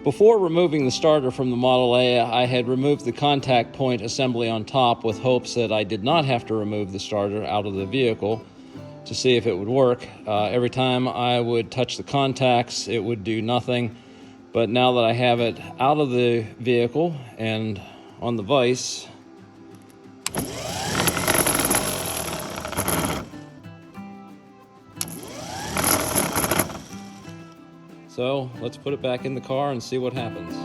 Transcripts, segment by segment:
Before removing the starter from the Model A, I had removed the contact point assembly on top with hopes that I did not have to remove the starter out of the vehicle to see if it would work. Every time I would touch the contacts, it would do nothing. But now that I have it out of the vehicle and on the vise, so let's put it back in the car and see what happens.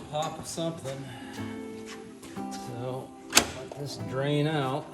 Pop of something, so let this drain out.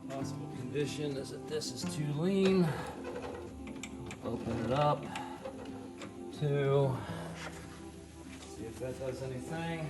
Possible condition is that this is too lean. Open it up to see if that does anything.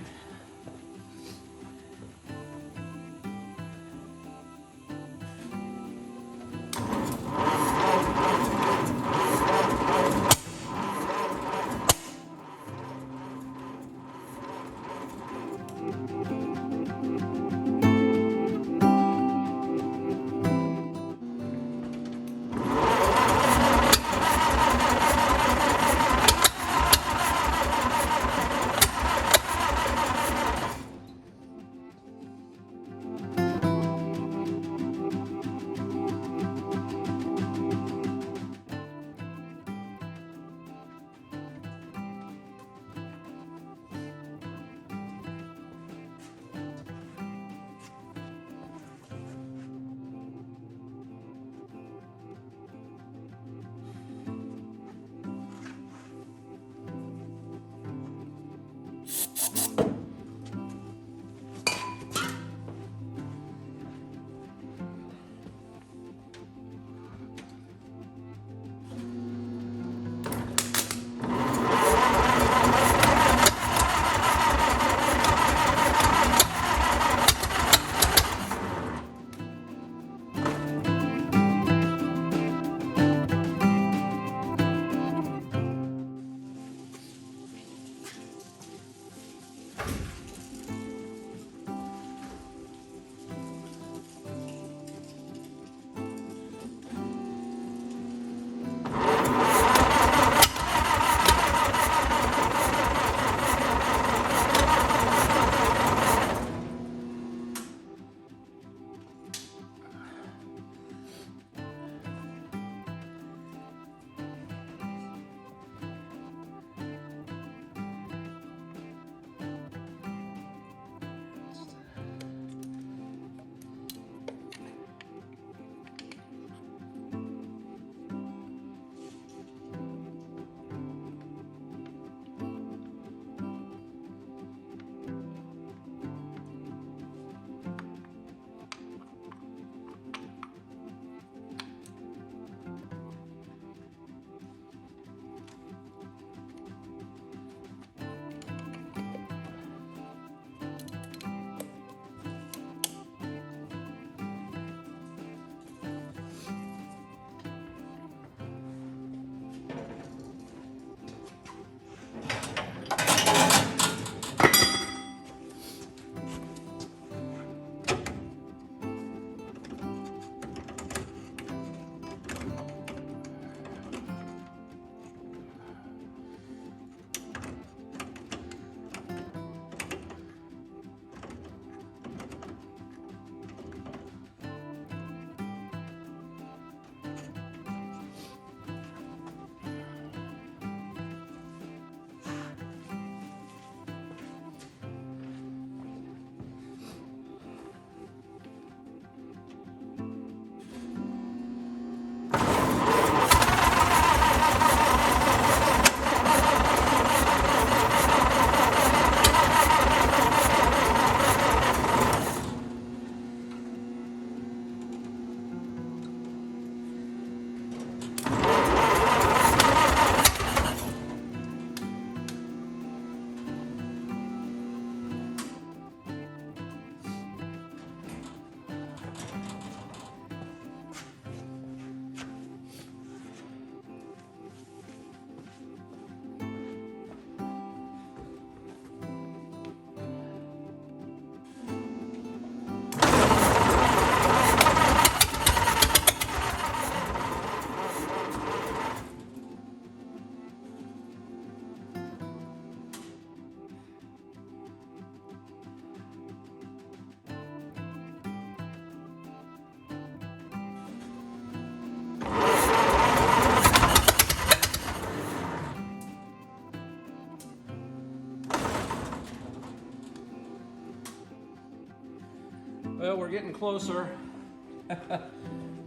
Well, we're getting closer.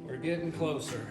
We're getting closer.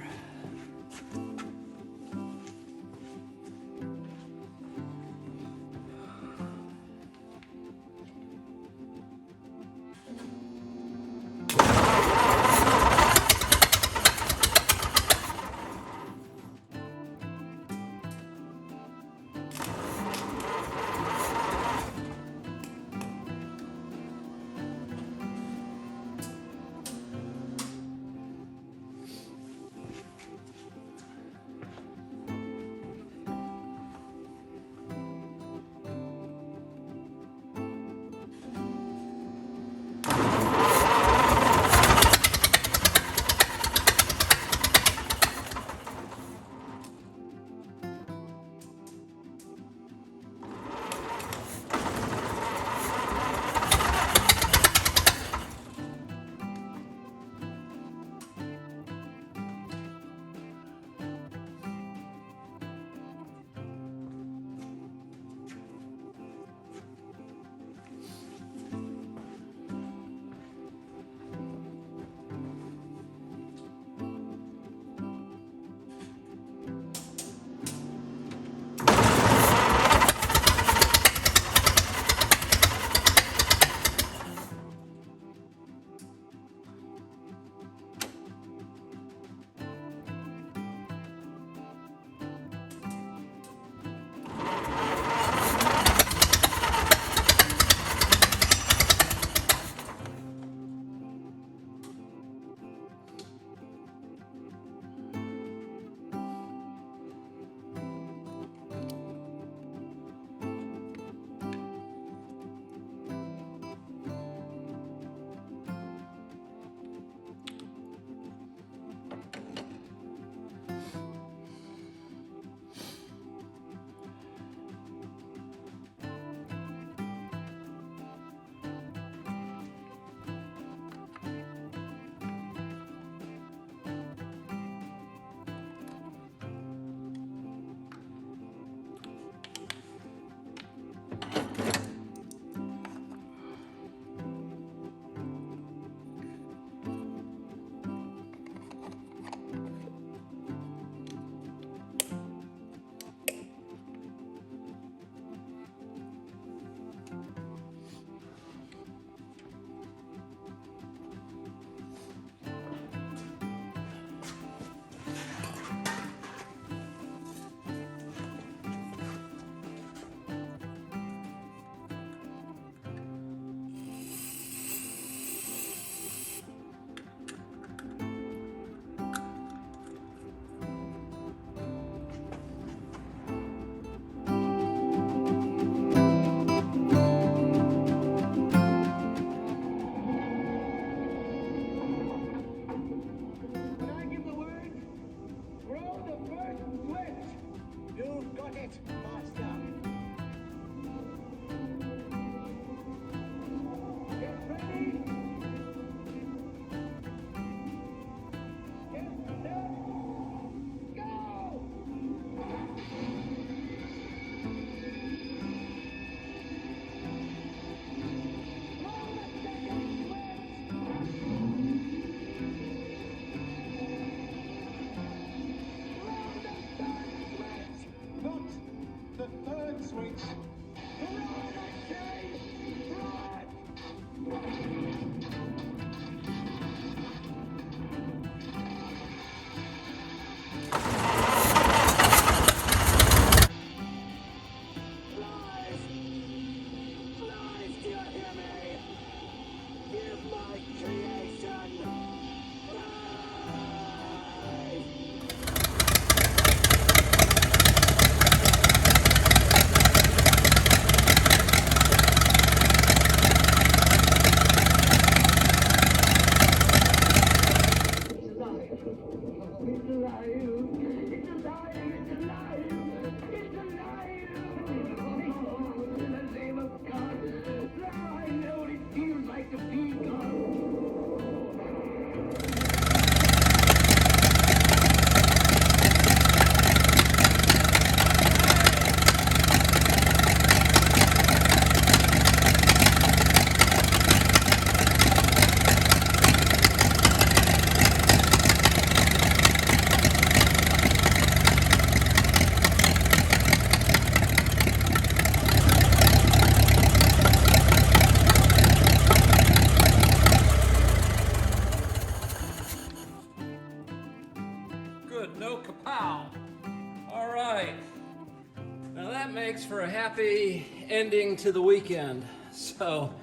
happy ending to the weekend. So,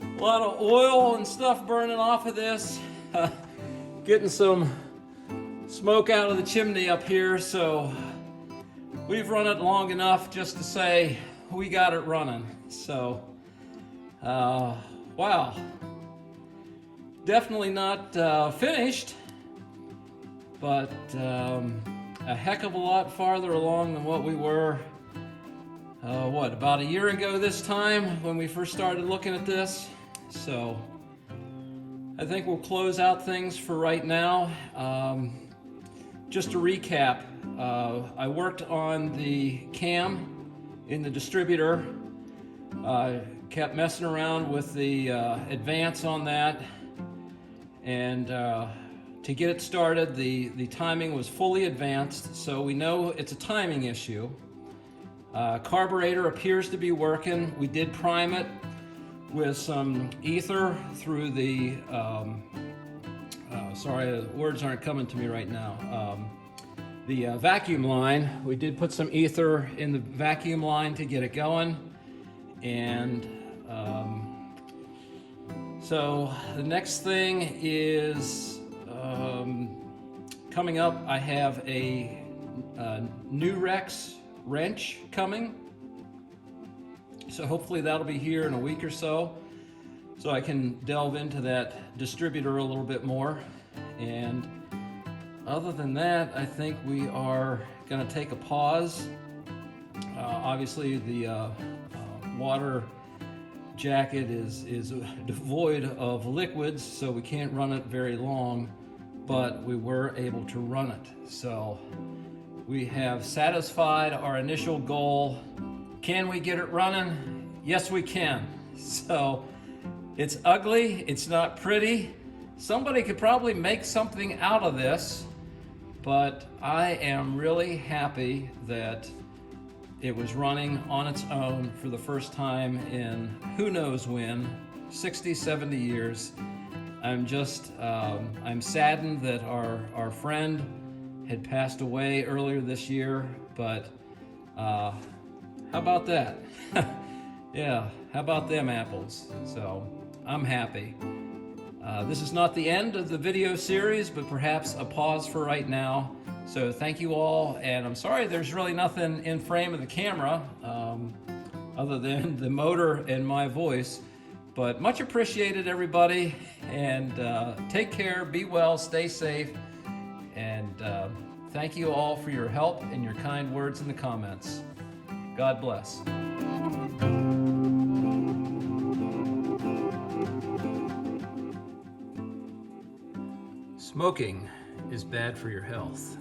a lot of oil and stuff burning off of this. Getting some smoke out of the chimney up here, so we've run it long enough just to say we got it running. So, wow. Definitely not finished, but a heck of a lot farther along than what we were, about a year ago this time when we first started looking at this. So I think we'll close out things for right now. Just to recap, I worked on the cam in the distributor, kept messing around with the advance on that, and to get it started, the timing was fully advanced, so we know it's a timing issue. Carburetor appears to be working. We did prime it with some ether through the, sorry, the words aren't coming to me right now. The vacuum line. We did put some ether in the vacuum line to get it going. And so the next thing is coming up. I have a new Rex wrench coming. So hopefully that'll be here in a week or so I can delve into that distributor a little bit more. And other than that, I think we are going to take a pause. Obviously the water jacket is devoid of liquids, so we can't run it very long, but we were able to run it. So we have satisfied our initial goal. Can we get it running? Yes, we can. So it's ugly, it's not pretty. Somebody could probably make something out of this, but I am really happy that it was running on its own for the first time in who knows when, 60, 70 years. I'm just, I'm saddened that our friend had passed away earlier this year, but how about that? Yeah, how about them apples? So I'm happy. This is not the end of the video series, but perhaps a pause for right now. So thank you all, and I'm sorry there's really nothing in frame of the camera other than the motor and my voice, but much appreciated, everybody, and take care, be well, stay safe, and thank you all for your help and your kind words in the comments. God bless. Smoking is bad for your health.